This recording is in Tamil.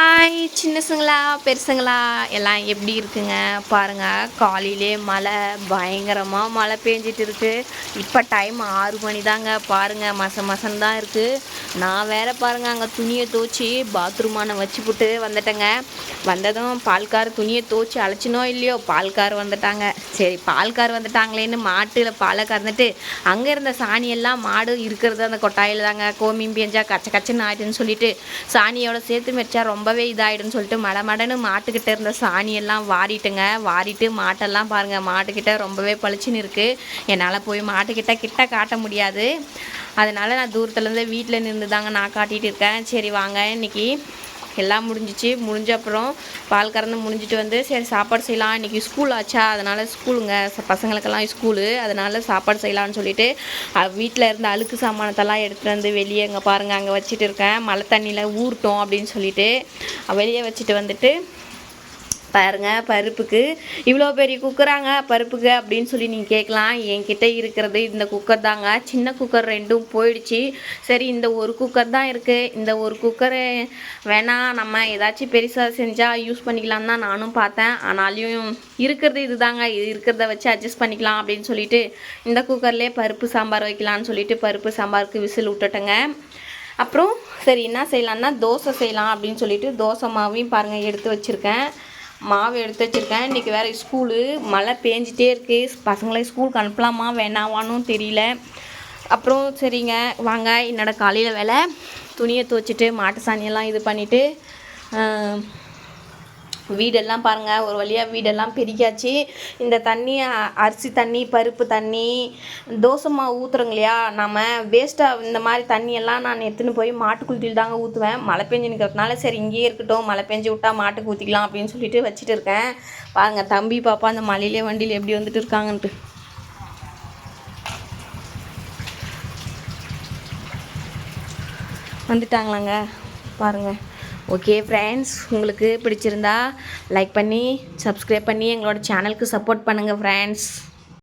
ஹாய் சின்னசுங்களா பெருசுங்களா எல்லாம் எப்படி இருக்குங்க பாருங்கள். காலையிலே மழை பயங்கரமாக மழை பெஞ்சிட்டு இருக்குது. இப்போ டைம் 6 மணி தாங்க. பாருங்கள் மசம் தான் இருக்குது. நான் வேறு பாருங்கள் அங்கே துணியை துவச்சி பாத்ரூமான வச்சுப்புட்டு வந்துட்டேங்க. வந்ததும் பால்கார் துணியை துவச்சி அழைச்சினோ இல்லையோ பால்கார் வந்துட்டாங்க. சரி பால்கார் வந்துட்டாங்களேன்னு மாட்டில் பாலை கறந்துட்டு அங்கே இருந்த சாணியெல்லாம் மாடு இருக்கிறது அந்த கொட்டாயில் தாங்க. கோமியும் பேஞ்சா கச்சன்னு ஆயிடுன்னு சொல்லிட்டு சாணியோட சேர்த்து வச்சா ரொம்பவே இதாகிடுன்னு சொல்லிட்டு மடன்னு மாட்டுக்கிட்ட இருந்த சாணியெல்லாம் வாரிட்டு மாட்டெல்லாம் பாருங்கள் மாட்டுக்கிட்ட ரொம்பவே பளிச்சுன்னு இருக்குது. என்னால் போய் மாட்டுக்கிட்ட காட்ட முடியாது. அதனால் நான் தூரத்துலேருந்து வீட்டில் நின்று தாங்க நான் காட்டிகிட்டு இருக்கேன். சரி வாங்க இன்றைக்கி எல்லாம் முடிஞ்ச அப்புறம் பால் கறந்து முடிஞ்சிட்டு வந்து சரி சாப்பாடு செய்யலாம். இன்றைக்கி ஸ்கூல் ஆச்சா அதனால் ஸ்கூலுங்க பசங்களுக்கெல்லாம் ஸ்கூலு. அதனால் சாப்பாடு செய்யலான்னு சொல்லிட்டு வீட்டில் இருந்த அழுக்கு சாமானத்தெல்லாம் எடுத்துகிட்டு வந்து வெளியே அங்கே பாருங்கள் அங்கே வச்சுட்டு இருக்கேன். மழை தண்ணியில் ஊறட்டும் அப்படின்னு சொல்லிட்டு வெளியே வச்சுட்டு வந்துட்டு பாருங்க பருப்புக்கு இவ்வளோ பெரிய குக்கராங்க பருப்புக்கு அப்படின்னு சொல்லி நீங்கள் கேட்கலாம். என்கிட்ட இருக்கிறது இந்த குக்கர் தாங்க. சின்ன குக்கர் 2ம் போயிடுச்சு. சரி இந்த ஒரு குக்கர் தான் இருக்குது. இந்த ஒரு குக்கரை வேணால் நம்ம ஏதாச்சும் பெருசாக செஞ்சால் யூஸ் பண்ணிக்கலாம் தான் நானும் பார்த்தேன். ஆனாலும் இருக்கிறது இது தாங்க. இது இருக்கிறத வச்சு அட்ஜஸ்ட் பண்ணிக்கலாம் அப்படின்னு சொல்லிட்டு இந்த குக்கர்லேயே பருப்பு சாம்பார் வைக்கலான்னு சொல்லிட்டு பருப்பு சாம்பாருக்கு விசில் விட்டுட்டேங்க. அப்புறம் சரி என்ன செய்யலான்னா தோசை செய்யலாம் அப்படின்னு சொல்லிட்டு தோசை மாவையும் பாருங்கள் எடுத்து வச்சுருக்கேன். மாவு எடுத்து வச்சுருக்கேன். இன்றைக்கி வேறு ஸ்கூலு மழை பேஞ்சிட்டே இருக்குது. பசங்களை ஸ்கூலுக்கு அனுப்பலாமா வேணாவானும் தெரியல. அப்புறம் சரிங்க வாங்க என்னோடய காலையில் வேலை துணியை துவச்சிட்டு மாட்டு சாணியெல்லாம் இது பண்ணிவிட்டு வீடெல்லாம் பாருங்கள் ஒரு வழியாக வீடெல்லாம் பெருக்கியாச்சு. இந்த தண்ணி அரிசி தண்ணி பருப்பு தண்ணி தோசை மாவு ஊற்றுறோங்க இல்லையா நம்ம வேஸ்ட்டாக இந்த மாதிரி தண்ணியெல்லாம் நான் எடுத்துன்னு போய் மாட்டுக்குள்ளியில் தாங்க ஊற்றுவேன். மழை பெஞ்சுனுக்கிறதுனால சரி இங்கேயே இருக்கட்டும் மழை பெஞ்சு விட்டால் மாட்டுக்கு ஊற்றிக்கலாம் அப்படின்னு சொல்லிட்டு வச்சுட்டு இருக்கேன். பாருங்கள் தம்பி பாப்பா அந்த மழையிலே வண்டியில் எப்படி வந்துட்டு இருக்காங்கன்ட்டு வந்துட்டாங்களாங்க பாருங்கள். ஓகே ஃப்ரெண்ட்ஸ் உங்களுக்கு பிடிச்சிருந்தா லைக் பண்ணி சப்ஸ்கிரைப் பண்ணி எங்களோட சேனலுக்கு சப்போர்ட் பண்ணுங்கள் ஃப்ரெண்ட்ஸ்.